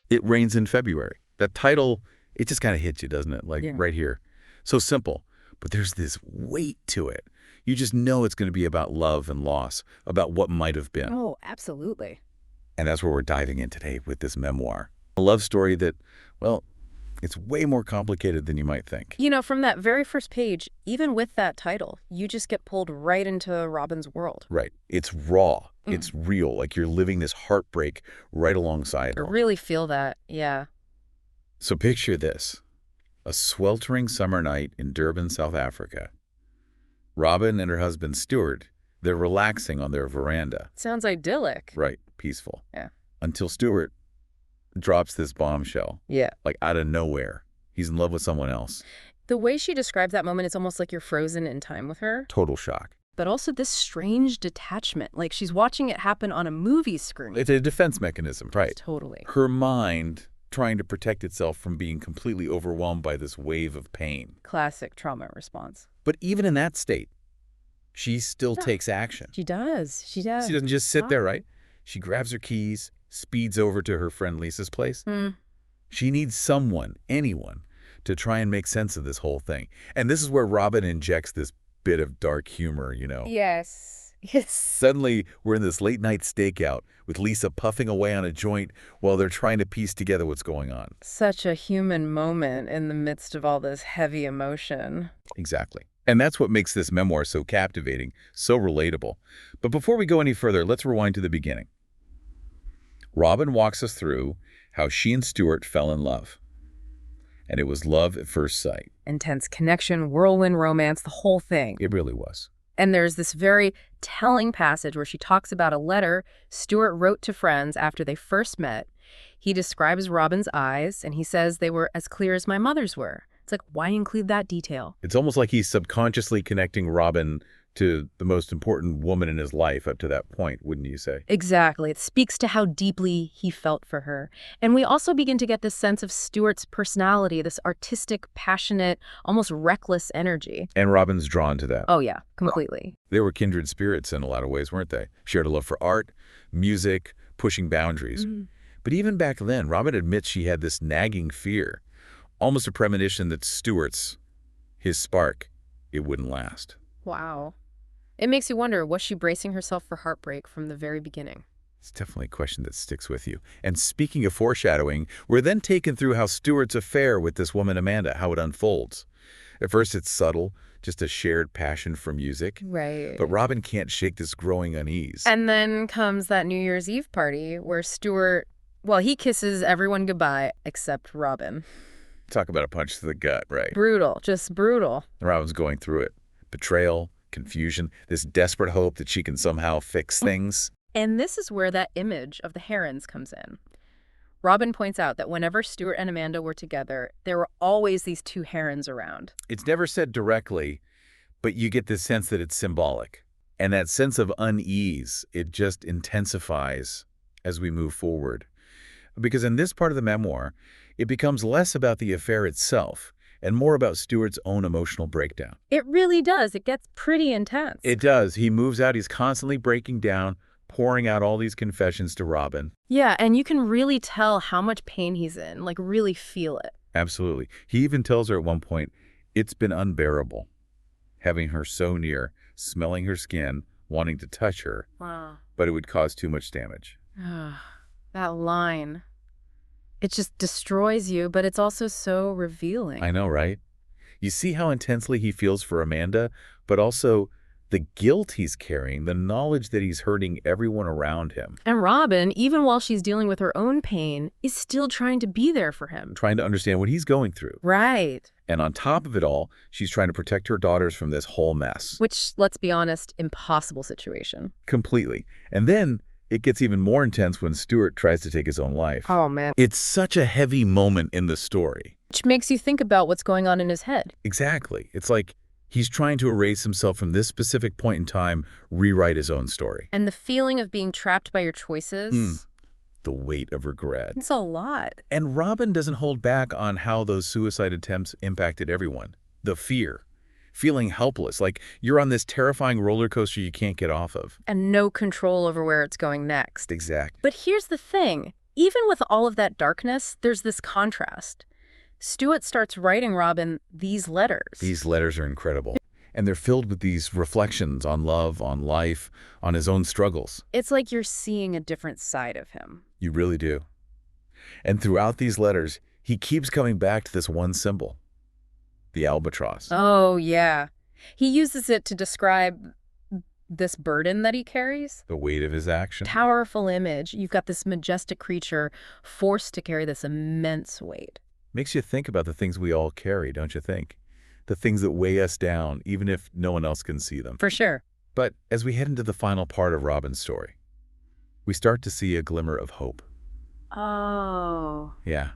It Rains in February. That title, it just kind of hits you, doesn't it? Like Yeah. right here. So simple, but there's this weight to it. You just know it's going to be about love and loss, about what might have been. Oh, absolutely. And that's where we're diving in today with this memoir. A love story that, well, it's way more complicated than you might think. You know, from that very first page, even with that title, you just get pulled right into Robin's world. Right. It's raw. It's real. Like you're living this heartbreak right alongside I her. really feel that, yeah. So picture this. A sweltering summer night in Durban, South Africa. Robin and her husband, Stuart, they're relaxing on their veranda. Sounds idyllic. Right. Peaceful. Yeah. Until Stuart drops this bombshell. Yeah. Like out of nowhere. He's in love with someone else. The way she describes that moment, it's almost like you're frozen in time with her. Total shock. But also this strange detachment, like she's watching it happen on a movie screen. It's a defense mechanism, right? Totally. Her mind trying to protect itself from being completely overwhelmed by this wave of pain. Classic trauma response. But even in that state, she still takes action. She does. She does. She doesn't just sit there, right? She grabs her keys, speeds over to her friend Lisa's place. She needs someone, anyone, to try and make sense of this whole thing. And this is where Robin injects this bit of dark humor, you know. Yes. Yes. Suddenly, we're in this late-night stakeout with Lisa puffing away on a joint while they're trying to piece together what's going on. Such a human moment in the midst of all this heavy emotion. Exactly. And that's what makes this memoir so captivating, so relatable. But before we go any further, let's rewind to the beginning. Robin walks us through how she and Stuart fell in love. And it was love at first sight. Intense connection, whirlwind romance, the whole thing. It really was. And there's this very telling passage where she talks about a letter Stuart wrote to friends after they first met. He describes Robin's eyes, and he says they were as clear as my mother's were. It's like, why include that detail? It's almost like he's subconsciously connecting Robin to the most important woman in his life up to that point, wouldn't you say? Exactly. It speaks to how deeply he felt for her. And we also begin to get this sense of Stuart's personality, this artistic, passionate, almost reckless energy. And Robin's drawn to that. Oh, yeah, completely. They were kindred spirits in a lot of ways, weren't they? Shared a love for art, music, pushing boundaries. But even back then, Robin admits she had this nagging fear, almost a premonition that Stuart's, his spark, it wouldn't last. Wow. It makes you wonder, was she bracing herself for heartbreak from the very beginning? It's definitely a question that sticks with you. And speaking of foreshadowing, we're then taken through how Stuart's affair with this woman, Amanda, how it unfolds. At first, it's subtle, just a shared passion for music. Right. But Robin can't shake this growing unease. And then comes that New Year's Eve party where Stuart, well, he kisses everyone goodbye except Robin. Talk about a punch to the gut, right? Brutal, just brutal. Robin's going through it. Betrayal, confusion, this desperate hope that she can somehow fix things. And this is where that image of the herons comes in. Robin points out that whenever Stuart and Amanda were together, there were always these two herons around. It's never said directly, but you get this sense that it's symbolic. And that sense of unease, it just intensifies as we move forward. Because in this part of the memoir, it becomes less about the affair itself and more about Stuart's own emotional breakdown. It really does. It gets pretty intense. It does. He moves out. He's constantly breaking down, pouring out all these confessions to Robin. Yeah, and you can really tell how much pain he's in, like really feel it. Absolutely. He even tells her at one point, it's been unbearable, having her so near, smelling her skin, wanting to touch her, Wow. but it would cause too much damage. That line. It just destroys you, but it's also so revealing. I know, right? You see how intensely he feels for Amanda, but also the guilt he's carrying, the knowledge that he's hurting everyone around him. And Robin, even while she's dealing with her own pain, is still trying to be there for him. Trying to understand what he's going through. Right. And on top of it all, she's trying to protect her daughters from this whole mess. Which, let's be honest, impossible situation. Completely. And then it gets even more intense when Stuart tries to take his own life. Oh, man. It's such a heavy moment in the story. Which makes you think about what's going on in his head. Exactly. It's like he's trying to erase himself from this specific point in time, rewrite his own story. And the feeling of being trapped by your choices. The weight of regret. It's a lot. And Robin doesn't hold back on how those suicide attempts impacted everyone. The fear. Feeling helpless, like you're on this terrifying roller coaster you can't get off of. And no control over where it's going next. Exactly. But here's the thing. even with all of that darkness, there's this contrast. Stuart starts writing Robin these letters. These letters are incredible. And they're filled with these reflections on love, on life, on his own struggles. It's like you're seeing a different side of him. You really do. And throughout these letters, he keeps coming back to this one symbol, the albatross. Oh, yeah. He uses it to describe this burden that he carries. The weight of his action. Powerful image. You've got this majestic creature forced to carry this immense weight. Makes you think about the things we all carry, don't you think? The things that weigh us down, even if no one else can see them. For sure. But as we head into the final part of Robin's story, we start to see a glimmer of hope. Oh. Yeah.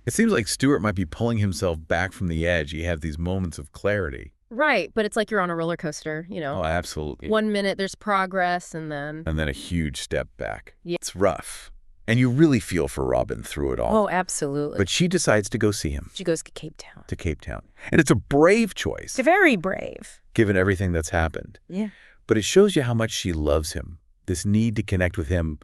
It seems like Stuart might be pulling himself back from the edge. He has these moments of clarity. Right, but it's like you're on a roller coaster, Oh, absolutely. 1 minute there's progress and then... And then a huge step back. Yeah. It's rough. And you really feel for Robin through it all. Oh, absolutely. But she decides to go see him. She goes to Cape Town. To Cape Town. And it's a brave choice. It's very brave. Given everything that's happened. Yeah. But it shows you how much she loves him. This need to connect with him,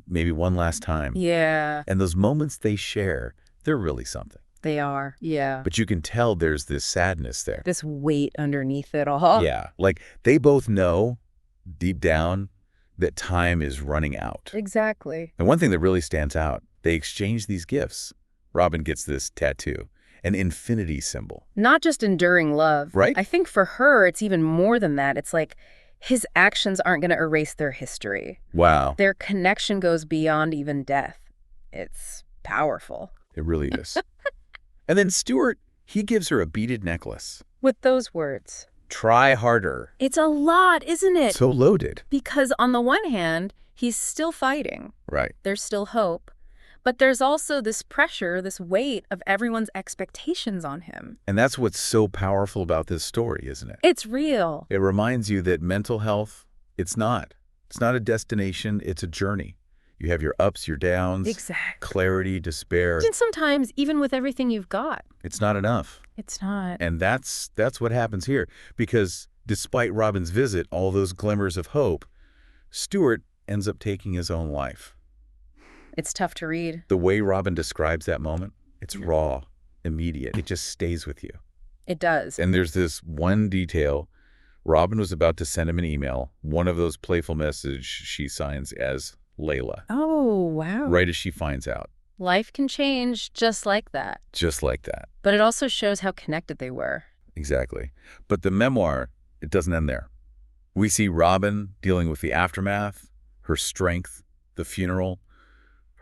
maybe one last time. Yeah. And those moments they share, they're really something. They are. Yeah. But you can tell there's this sadness there. This weight underneath it all. Yeah. Like they both know deep down that time is running out. Exactly. And one thing that really stands out, they exchange these gifts. Robin gets this tattoo, an infinity symbol. Not just enduring love. Right? I think for her, it's even more than that. It's like his actions aren't going to erase their history. Wow. Their connection goes beyond even death. It's powerful. It really is. And then Stuart, he gives her a beaded necklace. With those words. Try harder. It's a lot, isn't it? So loaded. Because on the one hand, he's still fighting. Right. There's still hope. But there's also this pressure, this weight of everyone's expectations on him. And that's what's so powerful about this story, isn't it? It's real. It reminds you that mental health, it's not a destination, it's a journey. You have your ups, your downs, Exactly. clarity, despair. And sometimes, even with everything you've got, It's not enough. it's not. And that's what happens here. Because despite Robin's visit, all those glimmers of hope, Stuart ends up taking his own life. It's tough to read. The way Robin describes that moment, it's raw, immediate. It just stays with you. It does. And there's this one detail. Robin was about to send him an email, one of those playful messages she signs as Leila, Oh, wow. right as she finds out. Life can change just like that. Just like that. But it also shows how connected they were. Exactly. But the memoir, it doesn't end there. We see Robin dealing with the aftermath, her strength, the funeral,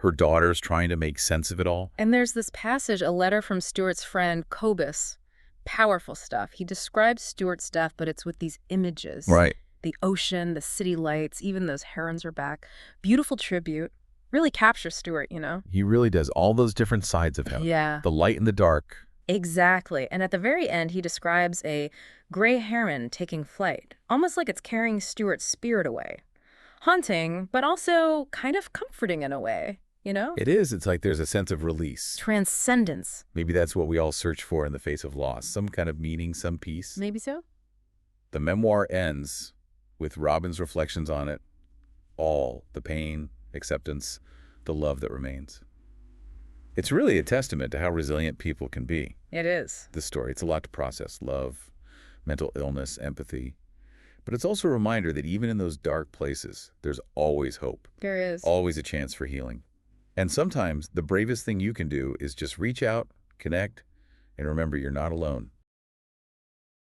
her daughters trying to make sense of it all. And there's this passage, a letter from Stuart's friend, Cobus. Powerful stuff. He describes Stuart's death, but it's with these images. Right. The ocean, the city lights, even those herons are back. Beautiful tribute. Really captures Stuart, He really does. All those different sides of him. Yeah. The light and the dark. Exactly. And at the very end, he describes a gray heron taking flight, almost like it's carrying Stuart's spirit away. Haunting, but also kind of comforting in a way, It is. It's like there's a sense of release. Transcendence. Maybe that's what we all search for in the face of loss. Some kind of meaning, some peace. Maybe so? The memoir ends with Robin's reflections on it. All the pain, acceptance, the love that remains. It's really a testament to how resilient people can be. It is. This story, it's a lot to process. Love, mental illness, empathy. But it's also a reminder that even in those dark places, there's always hope. There is. Always a chance for healing. And sometimes the bravest thing you can do is just reach out, connect, and remember you're not alone.